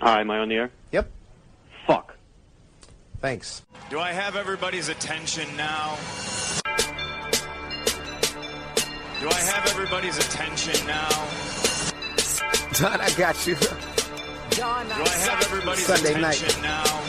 Hi, am I on the air? Yep. Fuck. Thanks. Do I have everybody's attention now? Do I have everybody's attention now? Don, I got you. Do I have everybody's Sunday attention night. now?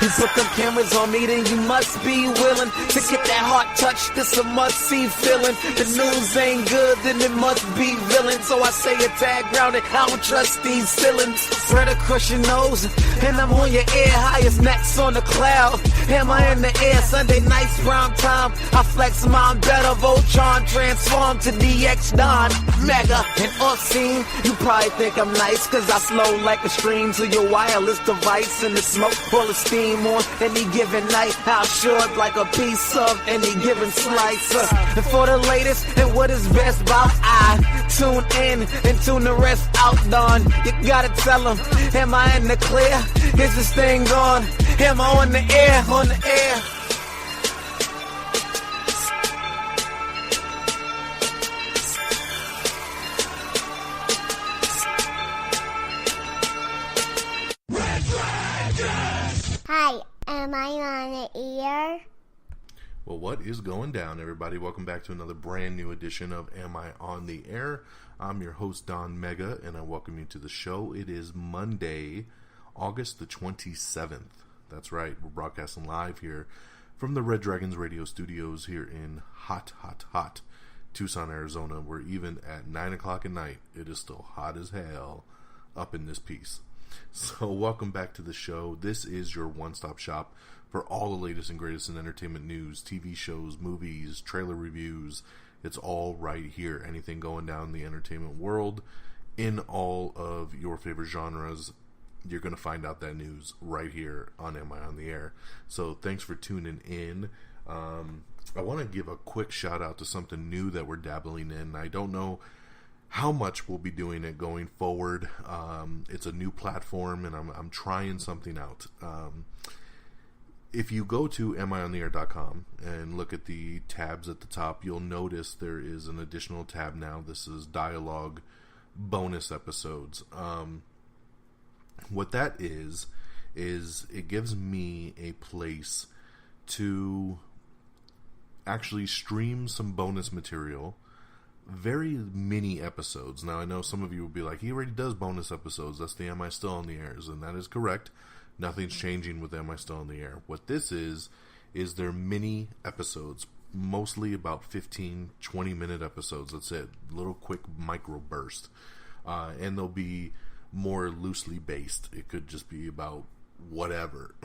You put them cameras on me, then you must be willing to get that heart touch. This a must-see feeling. The news ain't good, then it must be villain. So I say a tag grounded, I don't trust these ceilings. Spread across your nose, and I'm on your ear. Highest necks on the cloud. Am I in the air? Sunday nights, prime time. I flex mine better. Voltron transform to DX Don. Mega and off-scene. You probably think I'm nice, cause I slow like a stream to your wireless device. And the smoke full of steam on any given night. I'll short like a piece of any given slice. And for the latest and what is best about, I tune in and tune the rest out, Don. You gotta tell them, am I in the clear? Is this thing on? Am I on the air? On the air. Hi, am I on the air? Well, what is going down, everybody? Welcome back to another brand new edition of Am I on the Air? I'm your host, Don Mega, and I welcome you to the show. It is Monday, August the 27th. That's right, we're broadcasting live here from the Red Dragons radio studios here in hot Tucson, Arizona, where even at 9 o'clock at night, it is still hot as hell up in this piece. So welcome back to the show. This is your one-stop shop for all the latest and greatest in entertainment news, TV shows, movies, trailer reviews. It's all right here. Anything going down in the entertainment world, in all of your favorite genres, you're going to find out that news right here on Am I on the Air? So thanks for tuning in. I want to give a quick shout out to something new that we're dabbling in. I don't know how much we'll be doing it going forward. It's a new platform, and I'm trying something out. If you go to amiontheair.com and look at the tabs at the top, you'll notice there is an additional tab now. This is dialogue bonus episodes. What that is it gives me a place to actually stream some bonus material. Very mini episodes. Now, I know some of you will be like, he already does bonus episodes. That's the Am I Still on the Airs, and that is correct. Nothing's changing with Am I Still on the Air. What this is they're mini episodes, mostly about 15, 20-minute episodes. That's it. Little quick micro burst. And they'll be more loosely based. It could just be about whatever.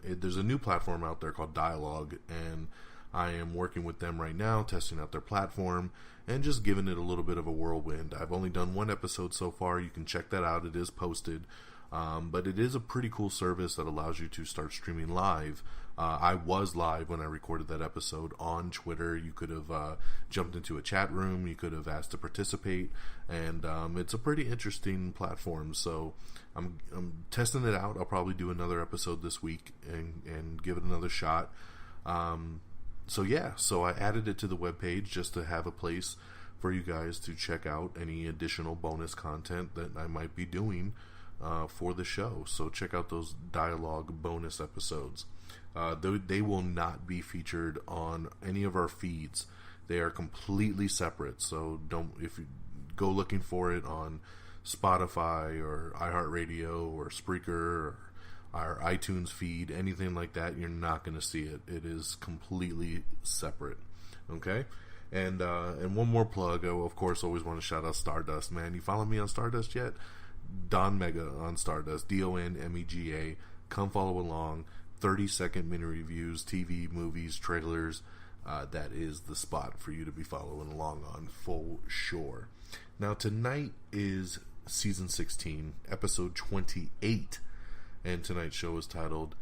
There's a new platform out there called Dialogue, and I am working with them right now, testing out their platform, and just giving it a little bit of a whirlwind. I've only done one episode so far. You can check that out. It is posted. But it is a pretty cool service that allows you to start streaming live. I was live when I recorded that episode on Twitter. You could have jumped into a chat room. You could have asked to participate. And it's a pretty interesting platform. So I'm testing it out. I'll probably do another episode this week and give it another shot. So I added it to the webpage just to have a place for you guys to check out any additional bonus content that I might be doing for the show. So check out those dialogue bonus episodes. They will not be featured on any of our feeds. They are completely separate. So if you go looking for it on Spotify or iHeartRadio or Spreaker or our iTunes feed, anything like that, you're not going to see it. It is completely separate. Okay? And one more plug. I, of course, always want to shout out Stardust, man. You follow me on Stardust yet? Don Mega on Stardust. DONMEGA. Come follow along. 30-second mini reviews, TV, movies, trailers. That is the spot for you to be following along on, for sure. Now, tonight is season 16, episode 28. And tonight's show is titled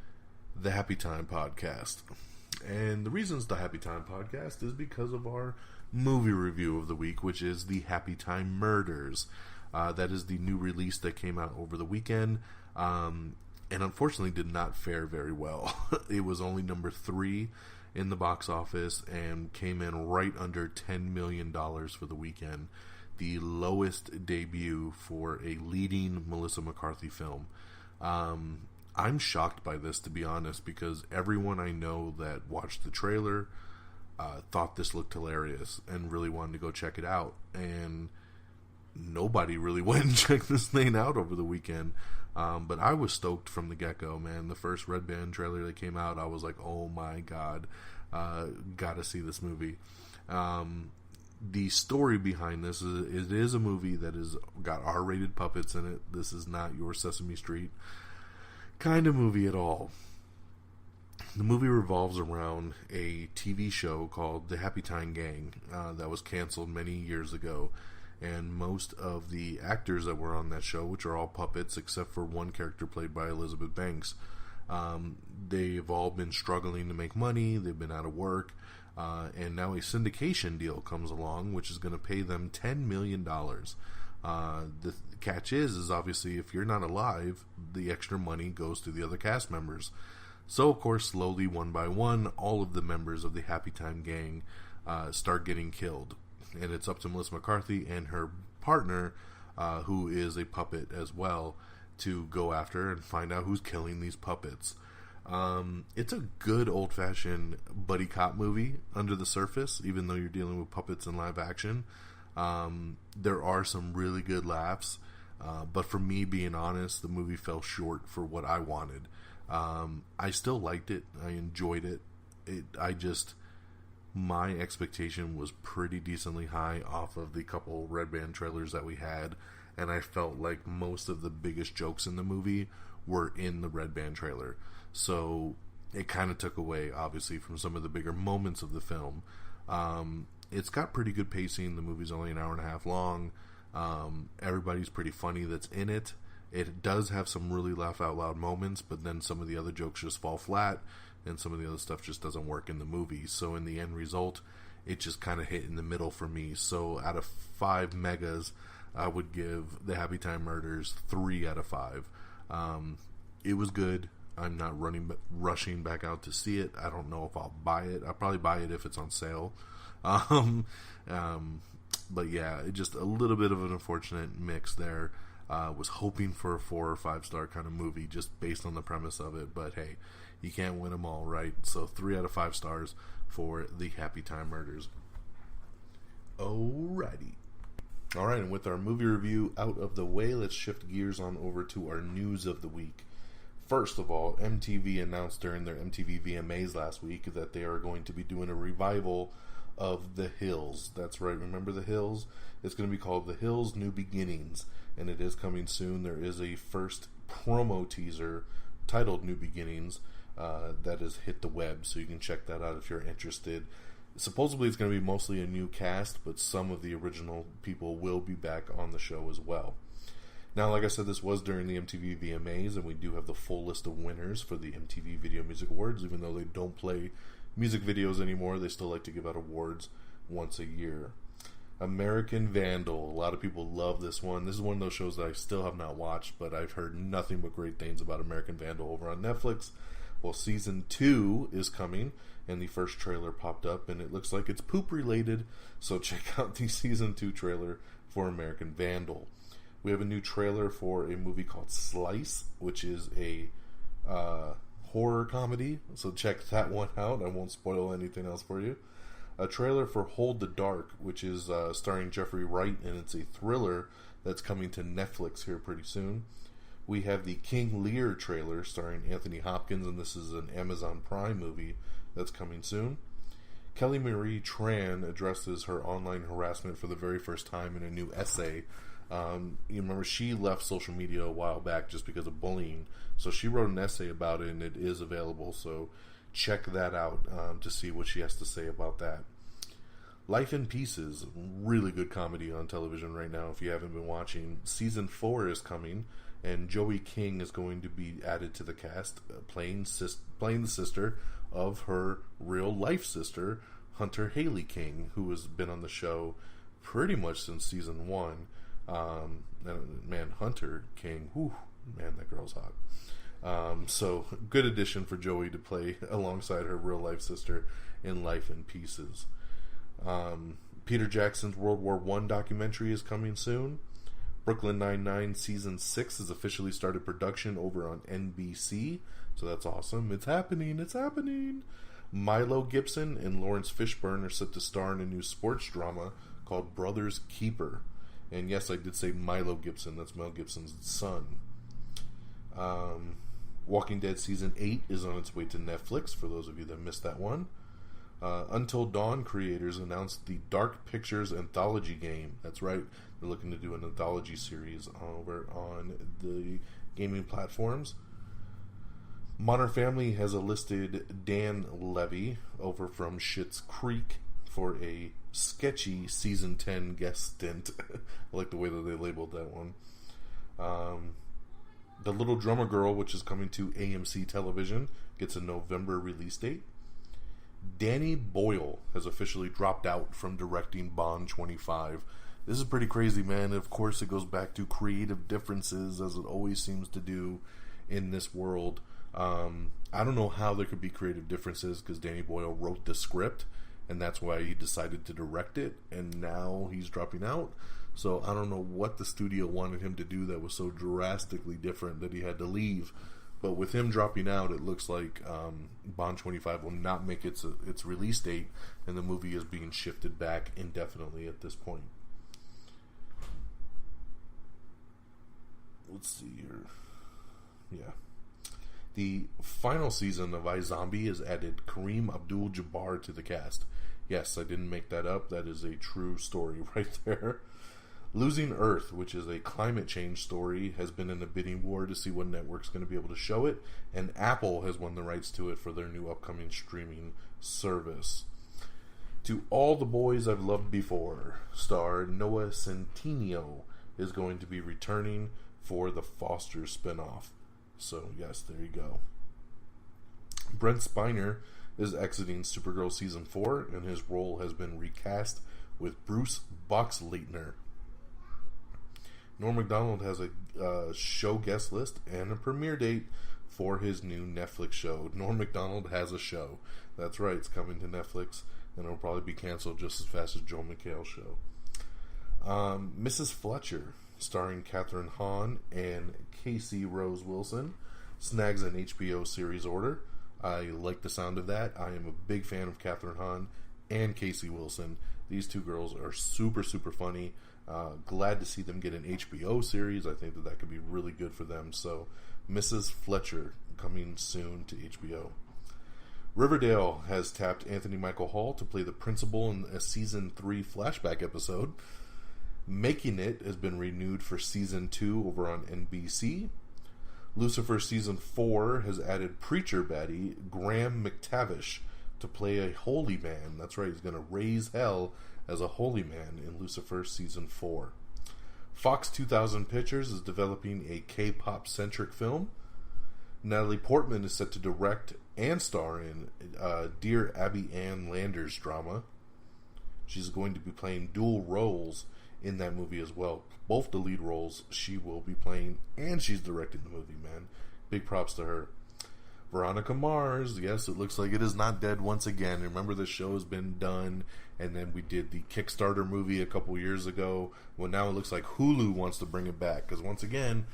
The Happytime Podcast. And the reason it's the Happytime Podcast is because of our movie review of the week, which is the Happytime Murders. That is the new release that came out over the weekend, and unfortunately did not fare very well. It was only number 3 in the box office and came in right under $10 million for the weekend. the lowest debut for a leading Melissa McCarthy film. I'm shocked by this, to be honest, because everyone I know that watched the trailer thought this looked hilarious and really wanted to go check it out. And nobody really went and checked this thing out over the weekend. But I was stoked from the get-go, man. The first Red Band trailer that came out, I was like, oh my god, gotta see this movie. The story behind this is it is a movie that has got R-rated puppets in it. This is not your Sesame Street kind of movie at all. The movie revolves around a TV show called The Happytime Gang that was canceled many years ago. And most of the actors that were on that show, which are all puppets except for one character played by Elizabeth Banks, they've all been struggling to make money. They've been out of work. And now a syndication deal comes along, which is going to pay them $10 million. The catch is obviously if you're not alive, the extra money goes to the other cast members. So, of course, slowly, one by one, all of the members of the Happytime Gang start getting killed. And it's up to Melissa McCarthy and her partner, who is a puppet as well, to go after and find out who's killing these puppets. It's a good old-fashioned buddy cop movie under the surface, even though you're dealing with puppets in live action. There are some really good laughs, but for me, being honest, the movie fell short for what I wanted. I still liked it. I enjoyed it. My expectation was pretty decently high off of the couple Red Band trailers that we had, and I felt like most of the biggest jokes in the movie were in the Red Band trailer. So it kind of took away, obviously, from some of the bigger moments of the film. It's got pretty good pacing. The movie's only an hour and a half long. Everybody's pretty funny that's in it. It does have some really laugh-out-loud moments, but then some of the other jokes just fall flat, and some of the other stuff just doesn't work in the movie. So in the end result, it just kind of hit in the middle for me. So out of 5 megas, I would give the Happytime Murders 3 out of 5. It was good. I'm not rushing back out to see it. I don't know if I'll buy it. I'll probably buy it if it's on sale. But yeah, just a little bit of an unfortunate mix there. Was hoping for a 4 or 5 star kind of movie just based on the premise of it, but hey, you can't win them all, right? So 3 out of 5 stars for the Happytime Murders. Alrighty. Alright, and with our movie review out of the way, let's shift gears on over to our news of the week. First of all, MTV announced during their MTV VMAs last week that they are going to be doing a revival of The Hills. That's right, remember The Hills? It's going to be called The Hills New Beginnings, and it is coming soon. There is a first promo teaser titled New Beginnings that has hit the web, so you can check that out if you're interested. Supposedly it's going to be mostly a new cast, but some of the original people will be back on the show as well. Now, like I said, this was during the MTV VMAs, and we do have the full list of winners for the MTV Video Music Awards. Even though they don't play music videos anymore, they still like to give out awards once a year. American Vandal. A lot of people love this one. This is one of those shows that I still have not watched, but I've heard nothing but great things about American Vandal over on Netflix. Well, season 2 is coming, and the first trailer popped up, and it looks like it's poop related, so check out the season 2 trailer for American Vandal. We have a new trailer for a movie called Slice, which is a horror comedy, so check that one out. I won't spoil anything else for you. A trailer for Hold the Dark, which is starring Jeffrey Wright, and it's a thriller that's coming to Netflix here pretty soon. We have the King Lear trailer starring Anthony Hopkins, and this is an Amazon Prime movie that's coming soon. Kelly Marie Tran addresses her online harassment for the very first time in a new essay. You remember she left social media a while back just because of bullying, so she wrote an essay about it, and it is available, so check that out to see what she has to say about that. Life in Pieces, really good comedy on television right now if you haven't been watching. Season 4 is coming, and Joey King is going to be added to the cast, playing the sister of her real life sister, Hunter Haley King, who has been on the show pretty much since season 1. Man, Hunter King, whew, man, that girl's hot. So good addition for Joey to play alongside her real life sister in Life in Pieces. Peter Jackson's World War I documentary is coming soon. Brooklyn Nine-Nine Season 6 has officially started production over on NBC, so that's awesome. It's happening, it's happening. Milo Gibson and Lawrence Fishburne are set to star in a new sports drama called Brothers Keeper. And yes, I did say Milo Gibson, that's Mel Gibson's son. Walking Dead Season 8 is on its way to Netflix, for those of you that missed that one. Until Dawn creators announced the Dark Pictures anthology game. That's right, they're looking to do an anthology series over on the gaming platforms. Modern Family has enlisted Dan Levy over from Schitt's Creek for a sketchy Season 10 guest stint. I like the way that they labeled that one. The Little Drummer Girl, which is coming to AMC television, gets a November release date. Danny Boyle has officially dropped out from directing Bond 25. This is pretty crazy, man. Of course, it goes back to creative differences, as it always seems to do in this world. I don't know how there could be creative differences, because Danny Boyle wrote the script, and that's why he decided to direct it, and now he's dropping out. So I don't know what the studio wanted him to do that was so drastically different that he had to leave. But with him dropping out, it looks like Bond 25 will not make its release date, and the movie is being shifted back indefinitely at this point. Let's see here. Yeah. The final season of iZombie has added Kareem Abdul-Jabbar to the cast. Yes, I didn't make that up. That is a true story right there. Losing Earth, which is a climate change story, has been in a bidding war to see what network's going to be able to show it, and Apple has won the rights to it for their new upcoming streaming service. To All the Boys I've Loved Before star Noah Centineo is going to be returning for the Foster spinoff. So, yes, there you go. Brent Spiner is exiting Supergirl Season 4, and his role has been recast with Bruce Boxleitner. Norm Macdonald has a show guest list and a premiere date for his new Netflix show. Norm Macdonald has a show. That's right, it's coming to Netflix, and it'll probably be canceled just as fast as Joel McHale's show. Mrs. Fletcher, starring Catherine Hahn and Casey Rose Wilson, snags an HBO series order. I like the sound of that. I am a big fan of Catherine Hahn and Casey Wilson. These two girls are super, super funny. Glad to see them get an HBO series. I think that could be really good for them. So, Mrs. Fletcher coming soon to HBO. Riverdale has tapped Anthony Michael Hall to play the principal in a Season 3 flashback episode. Making It has been renewed for Season 2 over on NBC. Lucifer Season 4 has added preacher baddie Graham McTavish to play a holy man. That's right, he's going to raise hell as a holy man in Lucifer Season 4. Fox 2000 Pictures is developing a K-pop centric film. Natalie Portman is set to direct and star in Dear Abby Ann Landers drama. She's going to be playing dual roles in that movie as well. Both the lead roles she will be playing, and she's directing the movie, man. Big props to her. Veronica Mars, yes, it looks like it is not dead once again. Remember, the show has been done, and then we did the Kickstarter movie a couple years ago. Well, now it looks like Hulu wants to bring it back, because once again,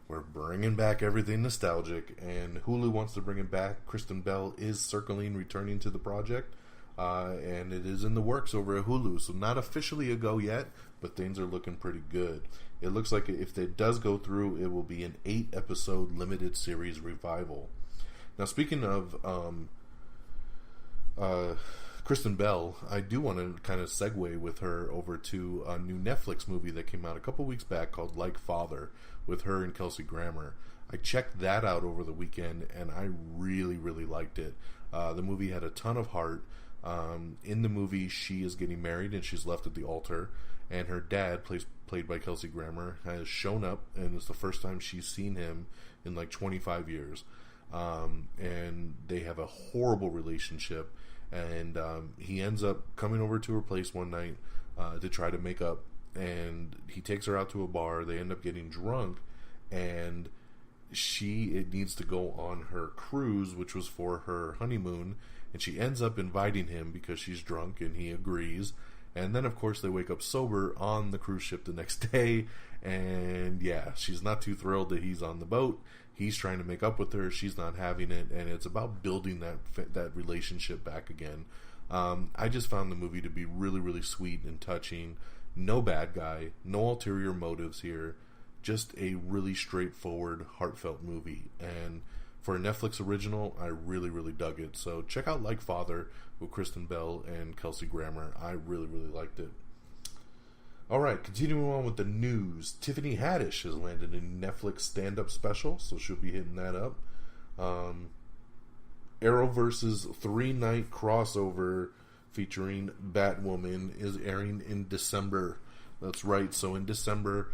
we're bringing back everything nostalgic, and Hulu wants to bring it back. Kristen Bell is circling, returning to the project, and it is in the works over at Hulu, so not officially a go yet, but things are looking pretty good. It looks like if it does go through, it will be an 8-episode limited series revival. Now, speaking of Kristen Bell, I do want to kind of segue with her over to a new Netflix movie that came out a couple weeks back called Like Father, with her and Kelsey Grammer. I checked that out over the weekend, and I really, really liked it. The movie had a ton of heart. In the movie, she is getting married, and she's left at the altar, and her dad, played by Kelsey Grammer, has shown up, and it's the first time she's seen him in like 25 years. And they have a horrible relationship, and he ends up coming over to her place one night to try to make up, and he takes her out to a bar. They end up getting drunk, and it needs to go on her cruise, which was for her honeymoon, and she ends up inviting him because she's drunk, and he agrees, And then, of course, they wake up sober on the cruise ship the next day. And, yeah, she's not too thrilled that he's on the boat. He's trying to make up with her. She's not having it. And it's about building that relationship back again. I just found the movie to be really, really sweet and touching. No bad guy. No ulterior motives here. Just a really straightforward, heartfelt movie. And for a Netflix original, I really, really dug it. So check out Like Father with Kristen Bell and Kelsey Grammer. I really, really liked it. Alright, continuing on with the news. Tiffany Haddish has landed a Netflix stand-up special, so she'll be hitting that up. Arrowverse's 3-night crossover featuring Batwoman is airing in December. That's right, so in December,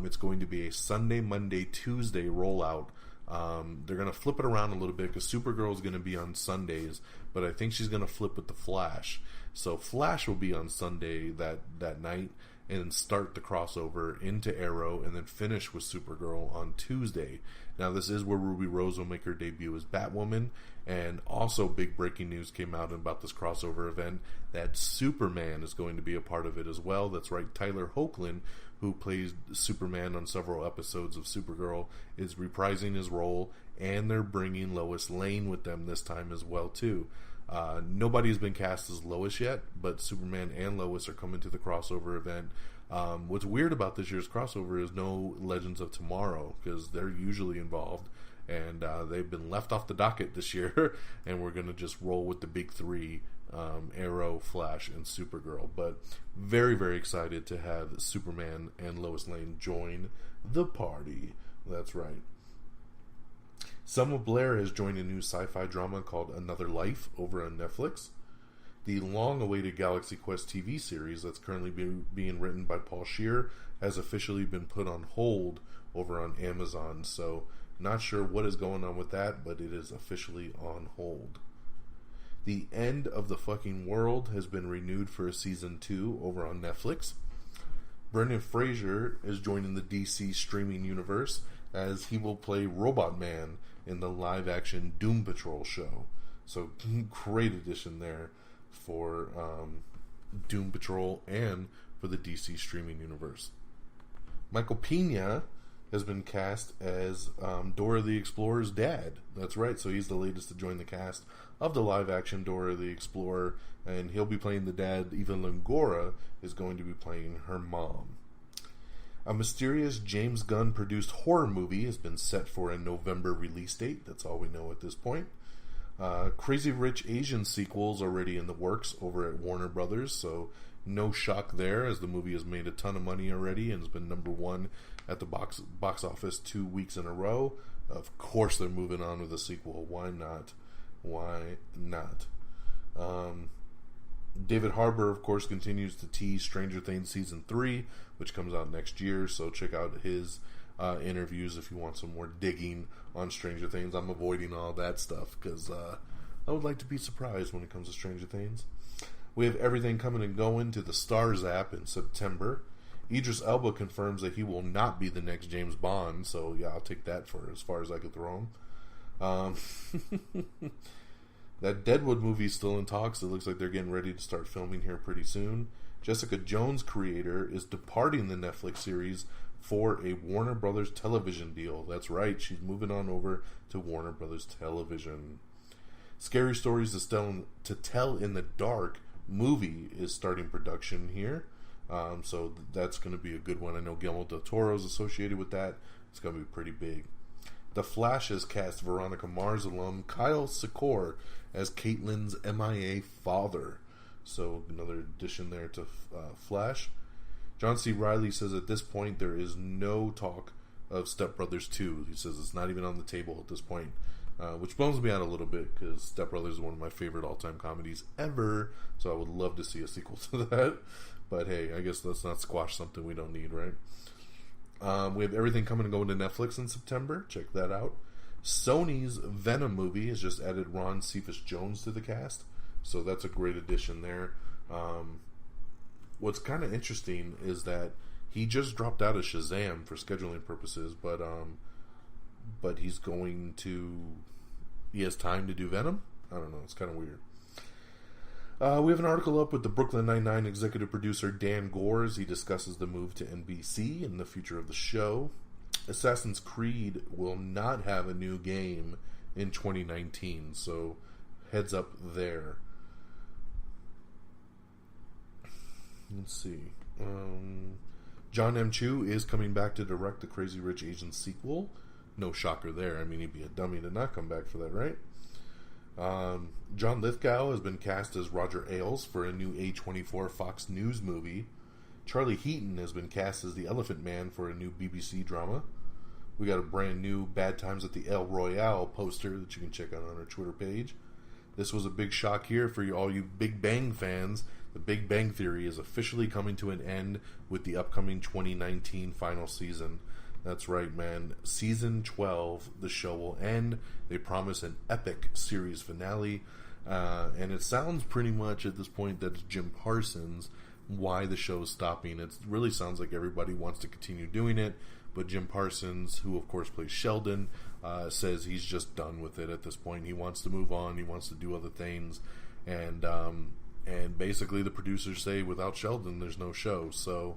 it's going to be a Sunday, Monday, Tuesday rollout. They're going to flip it around a little bit because Supergirl is going to be on Sundays, but I think she's going to flip with the Flash. So Flash will be on Sunday that night and start the crossover into Arrow and then finish with Supergirl on Tuesday. Now this is where Ruby Rose will make her debut as Batwoman, and also big breaking news came out about this crossover event that Superman is going to be a part of it as well. That's right, Tyler Hoechlin, who plays Superman on several episodes of Supergirl, is reprising his role, and they're bringing Lois Lane with them this time as well too. Nobody's been cast as Lois yet, but Superman and Lois are coming to the crossover event. What's weird about this year's crossover is no Legends of Tomorrow, because they're usually involved, and they've been left off the docket this year, and we're going to just roll with the big three, Arrow, Flash, and Supergirl. But very, very excited to have Superman and Lois Lane join the party. That's right. Selma Blair has joined a new sci-fi drama called Another Life over on Netflix. The long-awaited Galaxy Quest TV series that's currently being written by Paul Scheer has officially been put on hold over on Amazon. So, not sure what is going on with that, but it is officially on hold. The End of the Fucking World has been renewed for a season 2 over on Netflix. Brendan Fraser is joining the DC streaming universe as he will play Robotman in the live-action Doom Patrol show. So, great addition there for Doom Patrol and for the DC streaming universe. Michael Pena has been cast as Dora the Explorer's dad. That's right, so he's the latest to join the cast of the live-action Dora the Explorer, and he'll be playing the dad. Eva Longoria is going to be playing her mom. A mysterious James Gunn-produced horror movie has been set for a November release date. That's all we know at this point. Crazy Rich Asian sequels already in the works over at Warner Brothers, so no shock there, as the movie has made a ton of money already and has been number one at the box office 2 weeks in a row. Of course they're moving on with a sequel. Why not? Why not? David Harbour, of course, continues to tease Stranger Things Season 3, which comes out next year, so check out his interviews if you want some more digging on Stranger Things. I'm avoiding all that stuff because I would like to be surprised when it comes to Stranger Things. We have everything coming and going to the Stars app in September. Idris Elba confirms that he will not be the next James Bond, so yeah, I'll take that for as far as I could throw him. That Deadwood movie is still in talks. It looks like they're getting ready to start filming here pretty soon. Jessica Jones' creator is departing the Netflix series for a Warner Brothers television deal. That's right, she's moving on over to Warner Brothers Television. Scary Stories to Tell in the Dark movie is starting production here. So that's going to be a good one. I know Guillermo del Toro is associated with that. It's going to be pretty big. The Flash has cast Veronica Mars alum Kyle Secor as Caitlyn's MIA father. So another addition there to Flash. John C. Reilly says at this point there is no talk of Step Brothers 2. He says it's not even on the table at this point, which bums me out a little bit because Step Brothers is one of my favorite all-time comedies ever, so I would love to see a sequel to that. But hey, I guess let's not squash something we don't need, right? We have everything coming and going to Netflix in September. Check that out. Sony's Venom movie has just added Ron Cephas Jones to the cast, so that's a great addition there. What's kind of interesting is that he just dropped out of Shazam for scheduling purposes, but he has time to do Venom. I don't know. It's kind of weird. We have an article up with the Brooklyn Nine-Nine executive producer Dan Gores. He discusses the move to NBC and the future of the show. Assassin's Creed will not have a new game in 2019, so heads up there. Let's see. John M. Chu is coming back to direct the Crazy Rich Asians sequel. No shocker there. I mean, he'd be a dummy to not come back for that, right? John Lithgow has been cast as Roger Ailes for a new A24 Fox News movie. Charlie Heaton has been cast as the Elephant Man for a new BBC drama. We got a brand new Bad Times at the El Royale poster that you can check out on our Twitter page. This was a big shock here for all you Big Bang fans. The Big Bang Theory is officially coming to an end with the upcoming 2019 final season. That's right, man. Season 12, the show will end. They promise an epic series finale. And it sounds pretty much at this point that it's Jim Parsons why the show is stopping. It really sounds like everybody wants to continue doing it. But Jim Parsons, who of course plays Sheldon, says he's just done with it at this point. He wants to move on. He wants to do other things. And basically the producers say without Sheldon, there's no show. So,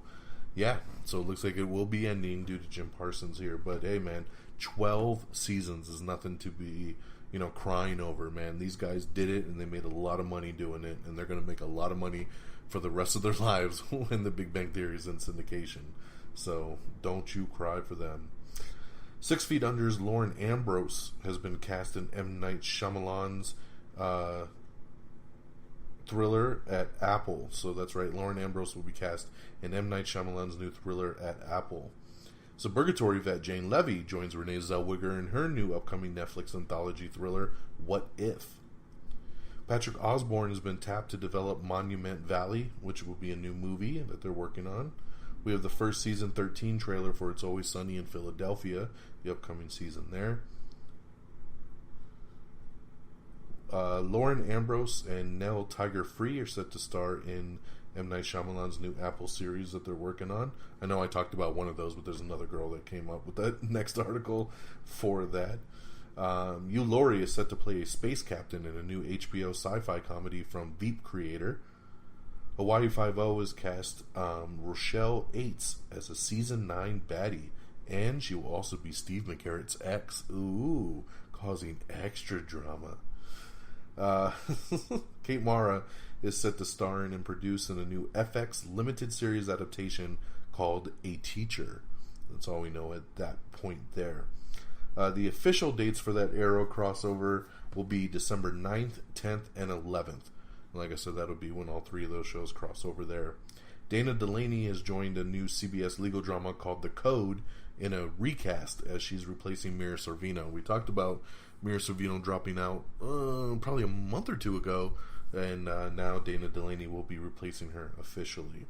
yeah. So it looks like it will be ending due to Jim Parsons here. But, hey, man, 12 seasons is nothing to be, crying over, man. These guys did it, and they made a lot of money doing it. And they're going to make a lot of money for the rest of their lives when the Big Bang Theory is in syndication. So, don't you cry for them. 6 Feet Under's Lauren Ambrose has been cast in M. Night Shyamalan's thriller at Apple. So that's right, Lauren Ambrose will be cast in M. Night Shyamalan's new thriller at Apple. Suburgatory vet Jane Levy joins Renee Zellweger in her new upcoming Netflix anthology thriller, What If? Patrick Osborne has been tapped to develop Monument Valley, which will be a new movie that they're working on. We have the first season 13 trailer for It's Always Sunny in Philadelphia, the upcoming season there. Lauren Ambrose and Nell Tiger Free are set to star in M. Night Shyamalan's new Apple series that they're working on. I know I talked about one of those, but there's another girl that came up with that next article for that. Hugh Laurie is set to play a space captain in a new HBO sci-fi comedy from Veep creator. Hawaii Five-0 has cast Rochelle Aites as a Season 9 baddie, and she will also be Steve McCarrat's ex. Ooh, causing extra drama. Kate Mara is set to star in and produce in a new FX limited series adaptation called A Teacher. That's all we know at that point there. The official dates for that Arrow crossover will be December 9th, 10th, and 11th. Like I said, that'll be when all three of those shows cross over there. Dana Delaney has joined a new CBS legal drama called The Code in a recast as she's replacing Mira Sorvino. We talked about Mira Sorvino dropping out probably a month or two ago, and now Dana Delaney will be replacing her officially.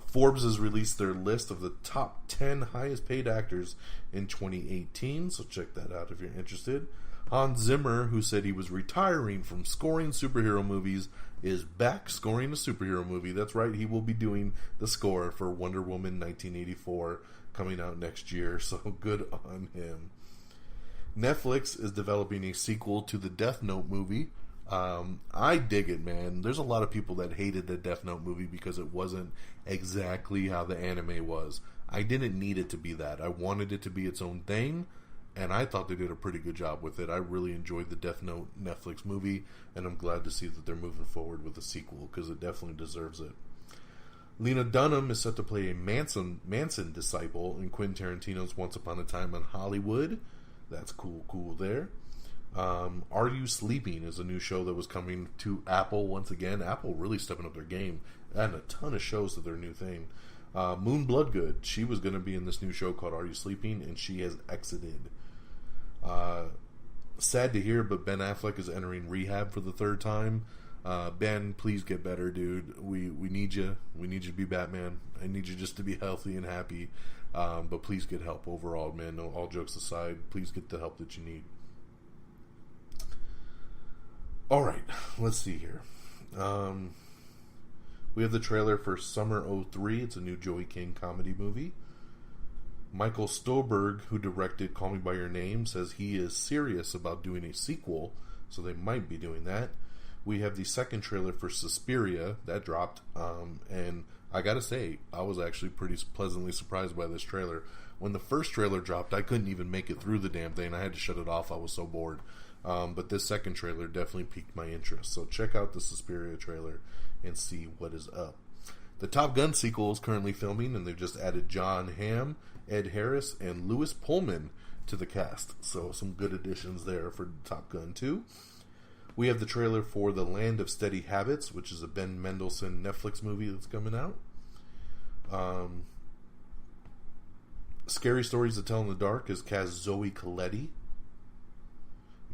Forbes has released their list of the top 10 highest paid actors in 2018, so check that out if you're interested. Hans Zimmer, who said he was retiring from scoring superhero movies, is back scoring a superhero movie. That's right, he will be doing the score for Wonder Woman 1984 coming out next year, so good on him. Netflix is developing a sequel to the Death Note movie. I dig it, man. There's a lot of people that hated the Death Note movie because it wasn't exactly how the anime was. I didn't need it to be that. I wanted it to be its own thing, and I thought they did a pretty good job with it. I really enjoyed the Death Note Netflix movie, and I'm glad to see that they're moving forward with a sequel because it definitely deserves it. Lena Dunham is set to play a Manson disciple in Quentin Tarantino's Once Upon a Time in Hollywood. That's cool there. Are You Sleeping is a new show that was coming to Apple once again. Apple really stepping up their game, adding a ton of shows to their new thing. Moon Bloodgood, she was going to be in this new show called Are You Sleeping, and she has exited. Sad to hear, but Ben Affleck is entering rehab for the third time. Ben, please get better, dude. We need you. We need you to be Batman. I need you just to be healthy and happy. But please get help overall, man. No, all jokes aside, please get the help that you need. All right, let's see here. We have the trailer for Summer 03. It's a new Joey King comedy movie. Michael Stolberg, who directed Call Me By Your Name, says he is serious about doing a sequel, so they might be doing that. We have the second trailer for Suspiria that dropped, and I gotta say, I was actually pretty pleasantly surprised by this trailer. When the first trailer dropped, I couldn't even make it through the damn thing. I had to shut it off. I was so bored. But this second trailer definitely piqued my interest. So check out the Suspiria trailer and see what is up. The Top Gun sequel is currently filming, and they've just added John Hamm, Ed Harris, and Louis Pullman to the cast. So some good additions there for Top Gun 2. We have the trailer for The Land of Steady Habits, which is a Ben Mendelsohn Netflix movie that's coming out. Scary Stories to Tell in the Dark is cast Zoe Colletti.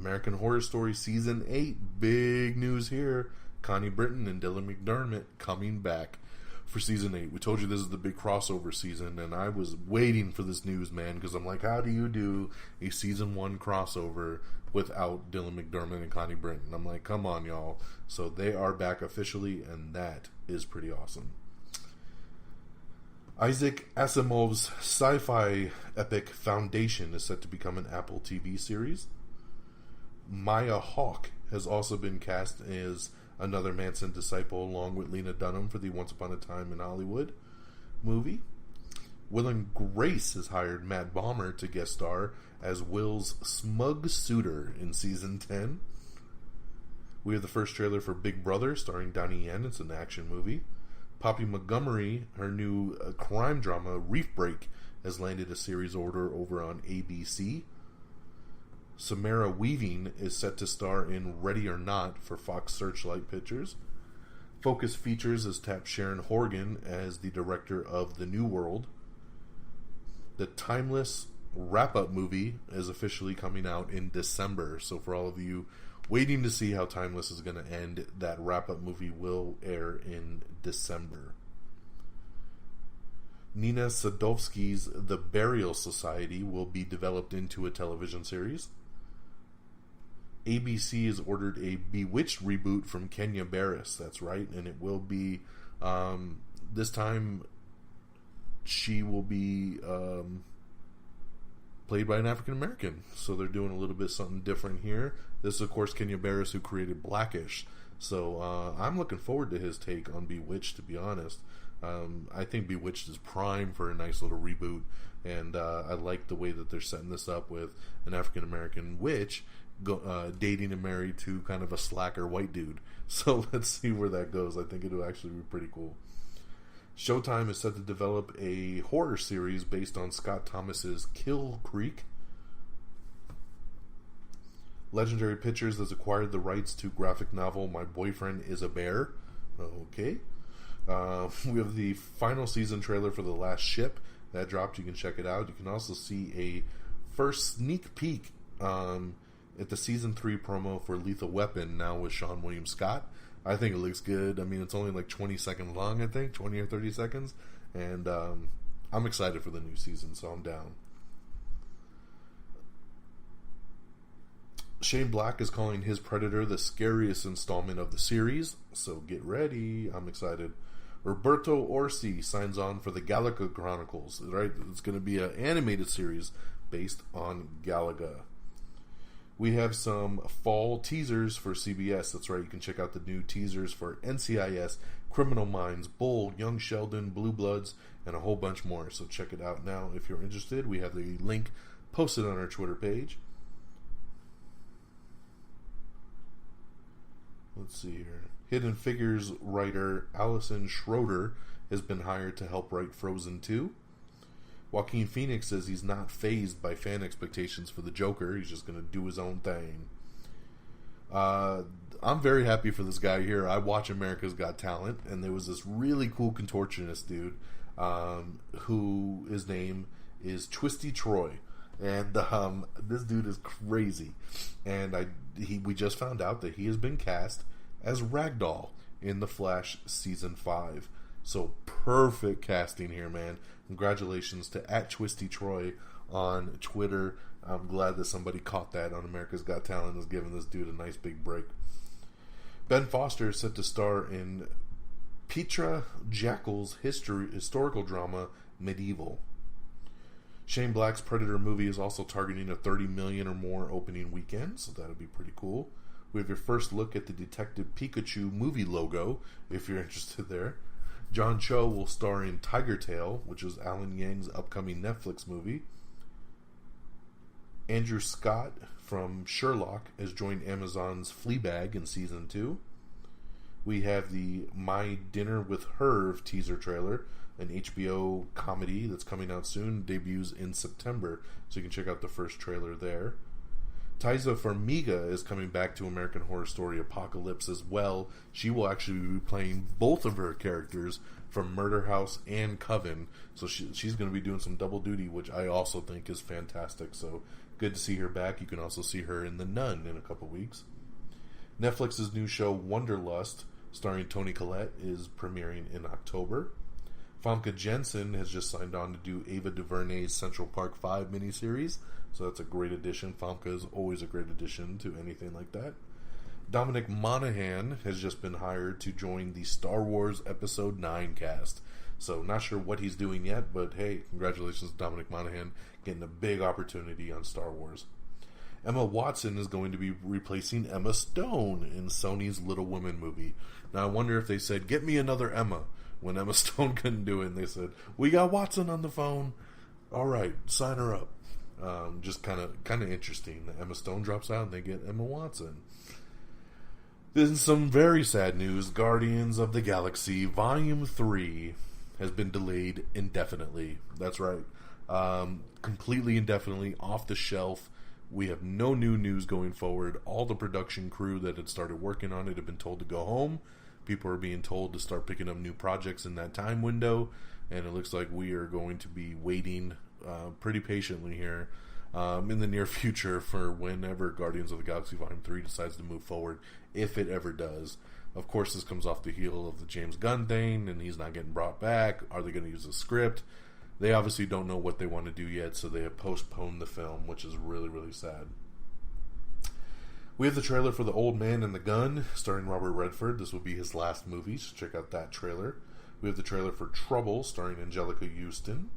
American Horror Story Season 8, big news here. Connie Britton and Dylan McDermott coming back for Season 8. We told you this is the big crossover season, and I was waiting for this news, man, because I'm like, how do you do a Season 1 crossover without Dylan McDermott and Connie Britton? I'm like, come on, y'all. So they are back officially, and that is pretty awesome. Isaac Asimov's sci-fi epic Foundation is set to become an Apple TV series. Maya Hawke has also been cast as another Manson disciple along with Lena Dunham for the Once Upon a Time in Hollywood movie. Will and Grace has hired Matt Bomer to guest star as Will's smug suitor in Season 10. We have the first trailer for Big Brother starring Donnie Yen. It's an action movie. Poppy Montgomery, her new crime drama, Reef Break, has landed a series order over on ABC. Samara Weaving is set to star in Ready or Not for Fox Searchlight Pictures. Focus Features has tapped Sharon Horgan as the director of The New World. The Timeless wrap-up movie is officially coming out in December. So for all of you waiting to see how Timeless is going to end, that wrap-up movie will air in December. Nina Sadovsky's The Burial Society will be developed into a television series. ABC has ordered a Bewitched reboot from Kenya Barris. That's right, and it will be this time she will be played by an African American. So they're doing a little bit something different here. This is, of course, Kenya Barris, who created Blackish. So I'm looking forward to his take on Bewitched, to be honest. I think Bewitched is prime for a nice little reboot, and I like the way that they're setting this up with an African American witch dating and married to kind of a slacker white dude. So let's see where that goes. I think it'll actually be pretty cool. Showtime is set to develop a horror series based on Scott Thomas's Kill Creek. Legendary Pictures has acquired the rights to graphic novel My Boyfriend is a Bear. Okay. We have the final season trailer for The Last Ship that dropped. You can check it out. You can also see a first sneak peek at the season 3 promo for Lethal Weapon, now with Sean William Scott. I think it looks good. I mean, it's only like 20 seconds long, I think, 20 or 30 seconds, and I'm excited for the new season, so I'm down. Shane Black is calling his Predator the scariest installment of the series, so get ready. I'm excited. Roberto Orsi signs on for the Galaga Chronicles, right? It's going to be an animated series based on Galaga. We have some fall teasers for CBS. That's right, you can check out the new teasers for NCIS, Criminal Minds, Bull, Young Sheldon, Blue Bloods, and a whole bunch more. So check it out now if you're interested. We have the link posted on our Twitter page. Let's see here. Hidden Figures writer Allison Schroeder has been hired to help write Frozen 2. Joaquin Phoenix says he's not fazed by fan expectations for the Joker. He's just going to do his own thing. I'm very happy for this guy here. I watch America's Got Talent, and there was this really cool contortionist dude who his name is Twisty Troy. And this dude is crazy. And we just found out that he has been cast as Ragdoll in The Flash Season 5. So perfect casting here, man. Congratulations to @TwistyTroy on Twitter. I'm glad that somebody caught that on America's Got Talent, is giving this dude a nice big break. Ben Foster is set to star in Petra Jackal's historical drama Medieval. Shane Black's Predator movie is also targeting a $30 million or more opening weekend, so that'll be pretty cool. We have your first look at the Detective Pikachu movie logo, if you're interested there. John Cho will star in Tiger Tail, which is Alan Yang's upcoming Netflix movie. Andrew Scott from Sherlock has joined Amazon's Fleabag in Season 2. We have the My Dinner with Herve teaser trailer, an HBO comedy that's coming out soon, debuts in September, so you can check out the first trailer there. Taissa Farmiga is coming back to American Horror Story Apocalypse as well. She will actually be playing both of her characters from Murder House and Coven, so she's going to be doing some double duty, which I also think is fantastic, so good to see her back. You can also see her in The Nun in a couple weeks. Netflix's new show Wonderlust, starring Toni Collette, is premiering in October. Famke Jensen has just signed on to do Ava DuVernay's Central Park 5 miniseries, so that's a great addition. Famke is always a great addition to anything like that. Dominic Monaghan has just been hired to join the Star Wars Episode 9 cast. So not sure what he's doing yet, but hey, congratulations to Dominic Monaghan getting a big opportunity on Star Wars. Emma Watson is going to be replacing Emma Stone in Sony's Little Women movie. Now I wonder if they said, get me another Emma, when Emma Stone couldn't do it, and they said, we got Watson on the phone. All right, sign her up. Just kind of interesting. Emma Stone drops out and they get Emma Watson. Then some very sad news. Guardians of the Galaxy Volume 3 has been delayed indefinitely. That's right. Completely indefinitely, off the shelf. We have no new news going forward. All the production crew that had started working on it have been told to go home. People are being told to start picking up new projects in that time window. And it looks like we are going to be waiting pretty patiently here in the near future for whenever Guardians of the Galaxy Volume 3 decides to move forward, if it ever does. Of course, this comes off the heel of the James Gunn thing, and he's not getting brought back. Are they going to use a script? They obviously don't know what they want to do yet, so they have postponed the film, which is really, really sad. We have the trailer for The Old Man and the Gun, starring Robert Redford. This will be his last movie, so check out that trailer. We have the trailer for Trouble, starring Angelica Houston.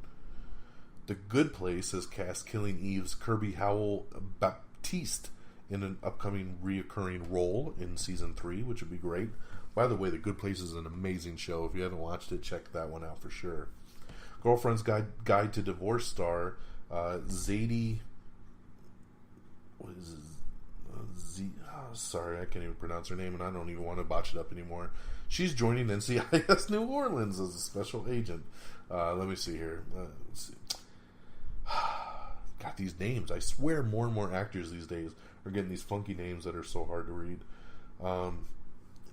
The Good Place has cast Killing Eve's Kirby Howell Baptiste in an upcoming reoccurring role in Season 3, which would be great. By the way, The Good Place is an amazing show. If you haven't watched it, check that one out for sure. Girlfriend's Guide to Divorce star Zadie... What is it? Sorry, I can't even pronounce her name, and I don't even want to botch it up anymore. She's joining NCIS New Orleans as a special agent. Let me see here. Let's see. Got these names. I swear more and more actors these days are getting these funky names that are so hard to read.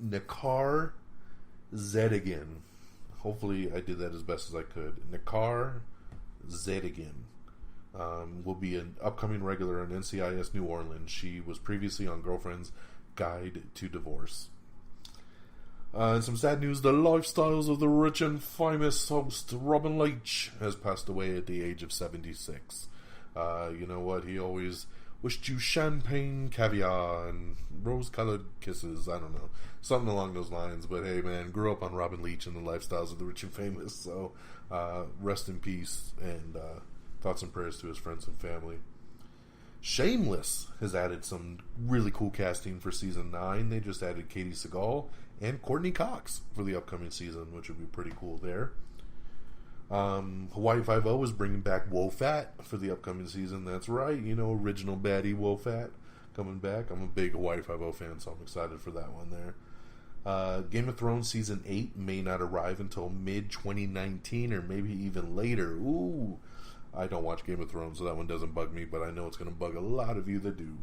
Nakar Zedigan. Hopefully I did that as best as I could. Nakar Zedigan will be an upcoming regular on NCIS New Orleans. She was previously on Girlfriend's Guide to Divorce. And some sad news, the lifestyles of the rich and famous host Robin Leach has passed away at the age of 76. You know what? He always wished you champagne, caviar, and rose-colored kisses. I don't know. Something along those lines. But hey, man, grew up on Robin Leach and the lifestyles of the rich and famous. So rest in peace, and thoughts and prayers to his friends and family. Shameless has added some really cool casting for Season 9. They just added Katie Sagal and Courtney Cox for the upcoming season, which would be pretty cool there. Hawaii Five-0 is bringing back Wo-Fat for the upcoming season. That's right, you know, original baddie Wo-Fat coming back. I'm a big Hawaii Five-0 fan, so I'm excited for that one there. Game of Thrones Season 8 may not arrive until mid-2019 or maybe even later. Ooh, I don't watch Game of Thrones, so that one doesn't bug me, but I know it's going to bug a lot of you that do.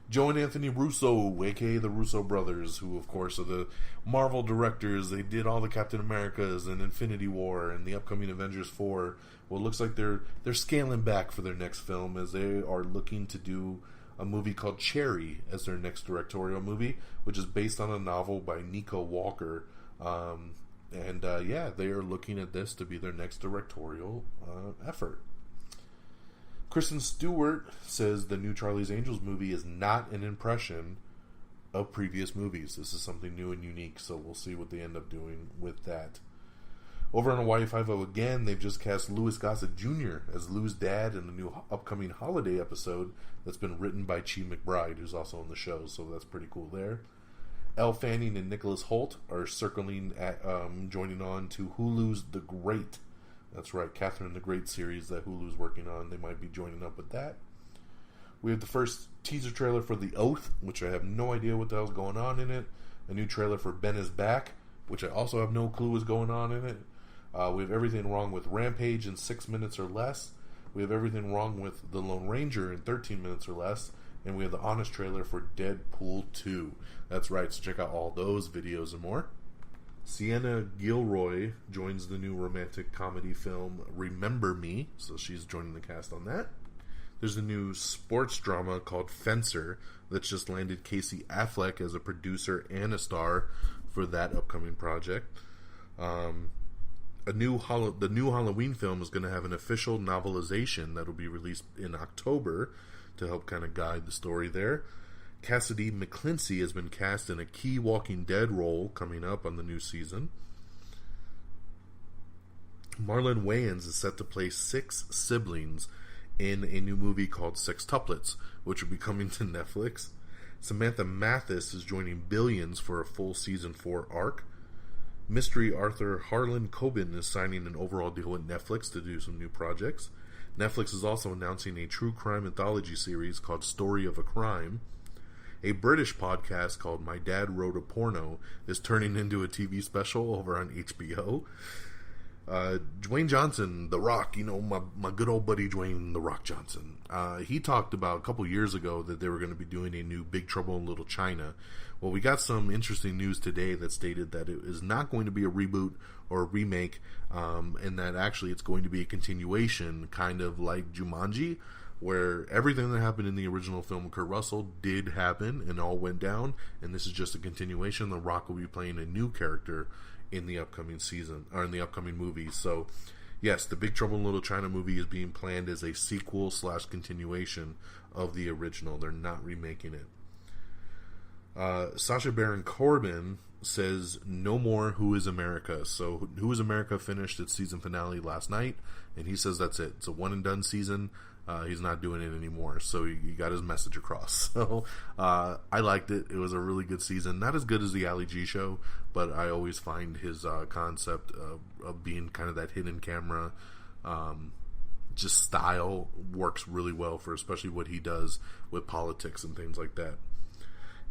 Joe and Anthony Russo, a.k.a. the Russo Brothers, who, of course, are the Marvel directors. They did all the Captain Americas and Infinity War and the upcoming Avengers 4. Well, it looks like they're scaling back for their next film, as they are looking to do a movie called Cherry as their next directorial movie, which is based on a novel by Nico Walker. Yeah, they are looking at this to be their next directorial effort. Kristen Stewart says the new Charlie's Angels movie is not an impression of previous movies. This is something new and unique, so we'll see what they end up doing with that. Over on Hawaii Five-0 again, they've just cast Louis Gossett Jr. as Lou's dad in a new upcoming holiday episode that's been written by Chi McBride, who's also on the show, so that's pretty cool there. Elle Fanning and Nicholas Hoult are circling at, joining on to Hulu's The Great. That's right, Catherine the Great series that Hulu's working on. They might be joining up with that. We have the first teaser trailer for The Oath, which I have no idea what the hell's going on in it. A new trailer for Ben is Back, which I also have no clue what's going on in it. We have Everything Wrong with Rampage in 6 minutes or less. We have Everything Wrong with The Lone Ranger in 13 minutes or less. And we have the honest trailer for Deadpool 2. That's right, so check out all those videos and more. Sienna Gilroy joins the new romantic comedy film Remember Me, so she's joining the cast on that. There's a new sports drama called Fencer that's just landed Casey Affleck as a producer and a star for that upcoming project. The new Halloween film is going to have an official novelization that will be released in October to help kind of guide the story there. Cassidy McClincy has been cast in a key Walking Dead role coming up on the new season. Marlon Wayans is set to play 6 siblings in a new movie called Sextuplets, which will be coming to Netflix. Samantha Mathis is joining Billions for a full season 4 arc. Mystery Arthur Harlan Coben is signing an overall deal with Netflix to do some new projects. Netflix is also announcing a true crime anthology series called Story of a Crime. A British podcast called My Dad Wrote a Porno is turning into a TV special over on HBO. Dwayne Johnson, The Rock, my good old buddy Dwayne The Rock Johnson, he talked about a couple years ago that they were going to be doing a new Big Trouble in Little China. Well, we got some interesting news today that stated that it is not going to be a reboot or a remake, and that actually it's going to be a continuation, kind of like Jumanji, where everything that happened in the original film with Kurt Russell did happen and all went down, and this is just a continuation. The Rock will be playing a new character in the upcoming season, or in the upcoming movie. So yes, the Big Trouble in Little China movie is being planned as a sequel / continuation of the original. They're not remaking it. Sacha Baron Cohen says no more Who is America. So Who is America finished its season finale last night, and he says that's it. It's a one and done season. He's not doing it anymore, so he got his message across. So I liked it. It was a really good season. Not as good as the Ali G show, but I always find his concept of being kind of that hidden camera just style works really well for especially what he does with politics and things like that.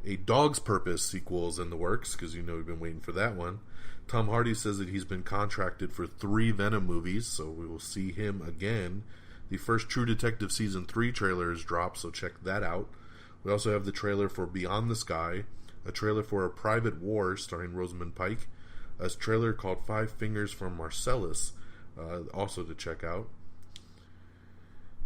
A Dog's Purpose sequel is in the works, because we've been waiting for that one. Tom Hardy says that he's been contracted for 3 Venom movies, so we will see him again. The first True Detective Season 3 trailer is dropped, so check that out. We also have the trailer for Beyond the Sky, a trailer for A Private War starring Rosamund Pike, a trailer called 5 Fingers from Marcellus, also to check out.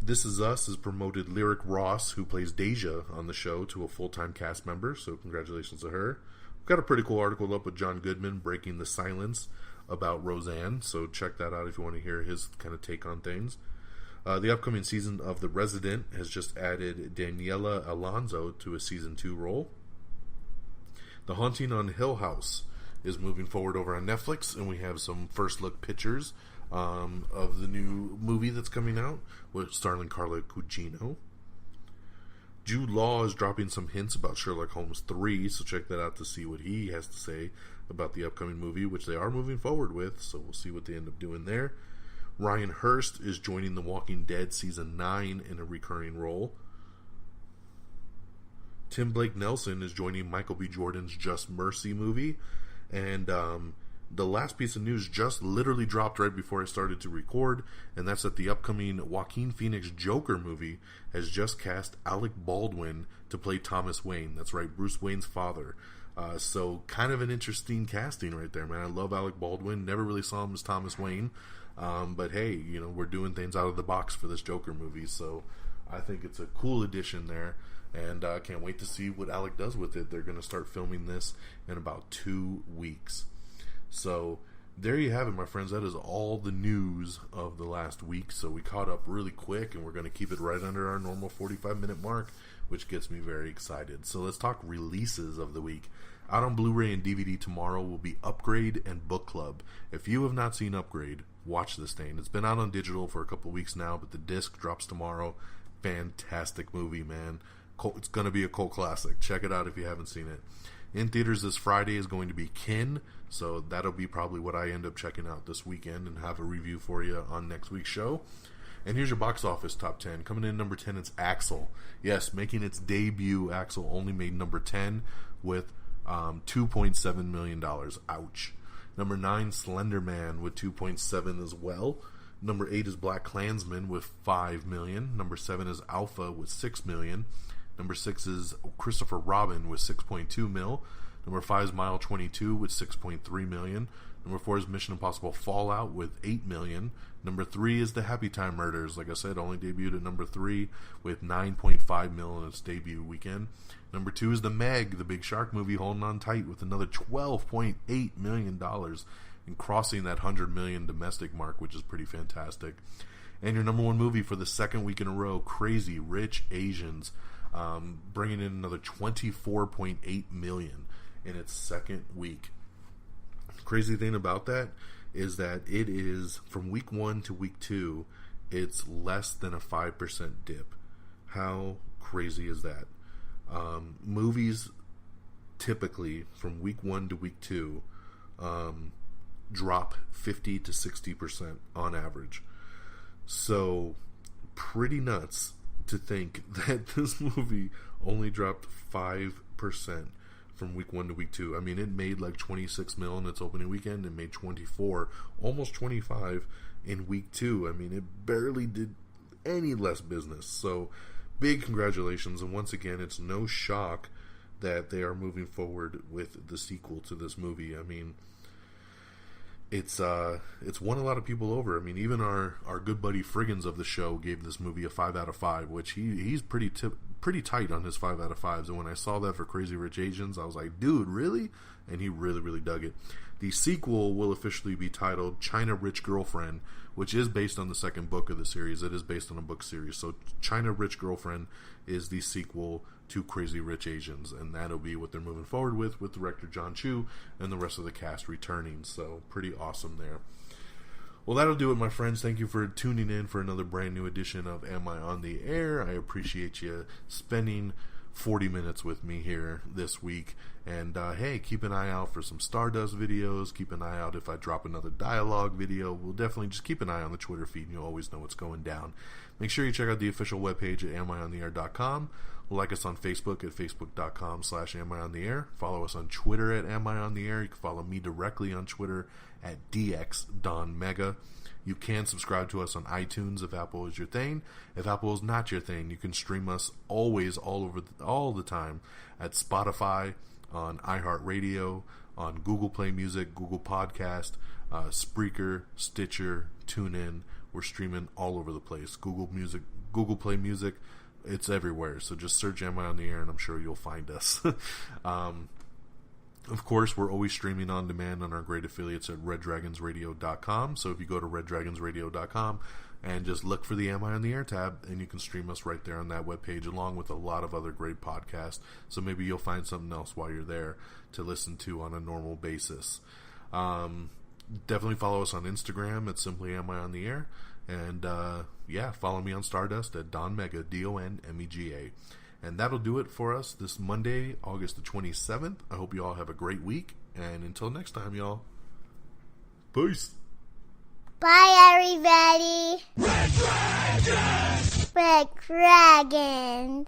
This Is Us has promoted Lyric Ross, who plays Deja on the show, to a full-time cast member, so congratulations to her. We've got a pretty cool article up with John Goodman breaking the silence about Roseanne, so check that out if you want to hear his kind of take on things. The upcoming season of The Resident has just added Daniela Alonso to a season 2 role. The Haunting on Hill House is moving forward over on Netflix, and we have some first look pictures of the new movie that's coming out, with starring Carla Gugino. Jude Law is dropping some hints about Sherlock Holmes 3, so check that out to see what he has to say about the upcoming movie, which they are moving forward with, so we'll see what they end up doing there. Ryan Hurst is joining The Walking Dead Season 9 in a recurring role. Tim Blake Nelson is joining Michael B. Jordan's Just Mercy movie, and the last piece of news just literally dropped right before I started to record, and that's that the upcoming Joaquin Phoenix Joker movie has just cast Alec Baldwin to play Thomas Wayne. That's right, Bruce Wayne's father. So kind of an interesting casting right there, man. I love Alec Baldwin. Never really saw him as Thomas Wayne. But hey, we're doing things out of the box for this Joker movie, so I think it's a cool addition there, and I can't wait to see what Alec does with it. They're going to start filming this in about 2 weeks. So there you have it, my friends. That is all the news of the last week. So we caught up really quick, and we're going to keep it right under our normal 45-minute mark, which gets me very excited. So let's talk releases of the week. Out on Blu-ray and DVD tomorrow will be Upgrade and Book Club. If you have not seen Upgrade, watch this thing. It's been out on digital for a couple weeks now, but the disc drops tomorrow. Fantastic movie, man. It's going to be a cult classic. Check it out if you haven't seen it. In theaters this Friday is going to be Kin, so that'll be probably what I end up checking out this weekend and have a review for you on next week's show. And here's your box office top 10. Coming in number 10, it's Axel. Yes, making its debut, Axel only made number 10 with $2.7 million. Ouch. Number 9, Slender Man with 2.7 as well. Number 8 is Black Klansman with 5 million. Number 7 is Alpha with 6 million. Number 6 is Christopher Robin with 6.2 mil. Number 5 is Mile 22 with 6.3 million. Number 4 is Mission Impossible Fallout with 8 million. Number 3 is the Happytime Murders. Like I said, only debuted at number 3 with 9.5 mil in its debut weekend. Number 2 is the Meg, the Big Shark movie, holding on tight with another $12.8 million and crossing that 100 million domestic mark, which is pretty fantastic. And your number 1 movie for the second week in a row, Crazy Rich Asians, bringing in another 24.8 million in its second week. Crazy thing about that is that it is from week 1 to week 2, it's less than a 5% dip. How crazy is that? Movies typically from week 1 to week 2 drop 50 to 60% on average. So pretty nuts to think that this movie only dropped 5% from week 1 to week 2. I mean, it made like 26 mil in its opening weekend and made 24, almost 25 in week 2. I mean, it barely did any less business. So big congratulations. And once again, it's no shock that they are moving forward with the sequel to this movie. I mean, it's won a lot of people over. I mean, even our good buddy Friggins of the show gave this movie a 5 out of 5, which he's pretty tight on his 5 out of 5s. And when I saw that for Crazy Rich Asians, I was like, dude, really? And he really, really dug it. The sequel will officially be titled China Rich Girlfriend, which is based on the second book of the series. It is based on a book series. So China Rich Girlfriend is the sequel to Crazy Rich Asians, and that'll be what they're moving forward with director John Chu and the rest of the cast returning. So pretty awesome there. Well, that'll do it, my friends. Thank you for tuning in for another brand new edition of Am I on the Air? I appreciate you spending 40 minutes with me here this week. And hey, keep an eye out for some Stardust videos. Keep an eye out if I drop another dialogue video. We'll definitely just keep an eye on the Twitter feed, and you'll always know what's going down. Make sure you check out the official webpage at amiontheair.com. Like us on Facebook at facebook.com/amiontheair. Follow us on Twitter at amiontheair. You can follow me directly on Twitter at DXDonMega. You can subscribe to us on iTunes if Apple is your thing. If Apple is not your thing, you can stream us always, all the time at Spotify, on iHeartRadio, on Google Play Music, Google Podcast, Spreaker, Stitcher, TuneIn. We're streaming all over the place. Google Music, Google Play Music. It's everywhere. So just search Am I on the Air and I'm sure you'll find us. Of course, we're always streaming on demand on our great affiliates at reddragonsradio.com. So if you go to reddragonsradio.com and just look for the Am I on the Air tab, and you can stream us right there on that webpage, along with a lot of other great podcasts. So maybe you'll find something else while you're there to listen to on a normal basis. Definitely follow us on Instagram at simply Am I on the Air. And yeah, follow me on Stardust at DonMega, DonMega. And that'll do it for us this Monday, August the 27th. I hope you all have a great week. And until next time, y'all. Peace. Bye, everybody. Red Dragons! Red Dragons.